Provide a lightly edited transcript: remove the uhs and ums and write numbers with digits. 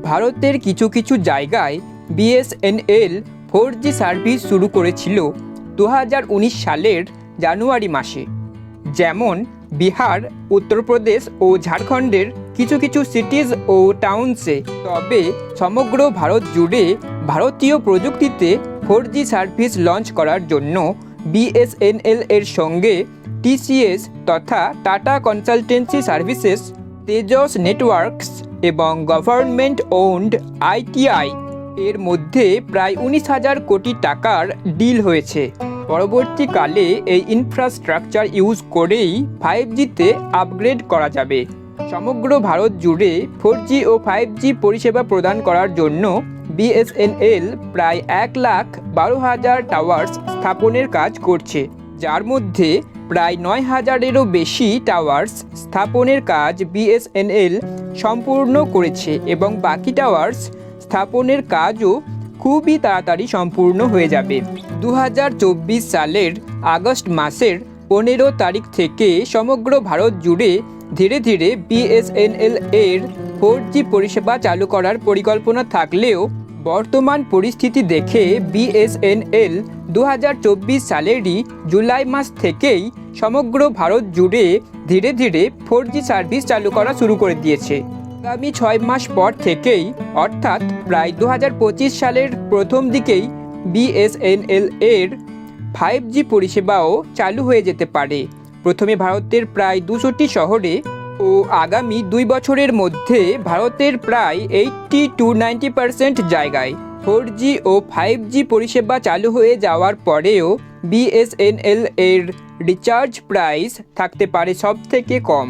ভারতের কিছু কিছু জায়গায় বিএসএনএল 4G সার্ভিস শুরু করেছিল 2019 সালের জানুয়ারি মাসে। যেমন বিহার, উত্তরপ্রদেশ ও ঝাড়খণ্ডের কিছু কিছু সিটিজ ও টাউনসে। তবে সমগ্র ভারত জুড়ে ভারতীয় প্রযুক্তিতে 4G সার্ভিস লঞ্চ করার জন্য বিএসএনএল এর সঙ্গে টিসিএস তথা tata consultancy services, Tejas networks এবং গভর্নমেন্ট ওন্ড আইটিআই এর মধ্যে প্রায় 19,000 কোটি টাকার ডিল হয়েছে। পরবর্তীকালে এই ইনফ্রাস্ট্রাকচার ইউজ করেই 5Gতে আপগ্রেড করা যাবে। সমগ্র ভারত জুড়ে 4G ও 5G পরিষেবা প্রদান করার জন্য বিএসএনএল প্রায় 1,12,000 টাওয়ার্স স্থাপনের কাজ করছে, যার মধ্যে প্রায় 9,000-এরও বেশি টাওয়ার্স স্থাপনের কাজ বিএসএনএল সম্পূর্ণ করেছে এবং বাকি টাওয়ার্স স্থাপনের কাজও খুবই তাড়াতাড়ি সম্পূর্ণ হয়ে যাবে। 2024 সালের আগস্ট মাসের 15 তারিখ থেকে সমগ্র ভারত জুড়ে ধীরে ধীরে বিএসএনএল এর 4G পরিষেবা চালু করার পরিকল্পনা থাকলেও বর্তমান পরিস্থিতি দেখে বিএসএনএল 2024 সালেরই জুলাই মাস থেকেই সমগ্র ভারত জুড়ে ধীরে ধীরে 4G সার্ভিস চালু করা শুরু করে দিয়েছে। আগামী 6 মাস পর থেকেই অর্থাৎ প্রায় 2025 সালের প্রথম দিকেই বিএসএনএল এর 5G পরিষেবাও চালু হয়ে যেতে পারে। প্রথমে ভারতের প্রায় 200টি শহরে ও আগামী 2 বছরের মধ্যে ভারতের প্রায় 80-90% জায়গায় 4G ও 5G পরিষেবা চালু হয়ে যাওয়ার পরেও বিএসএনএল এর রিচার্জ প্রাইস থাকতে পারে সবথেকে কম।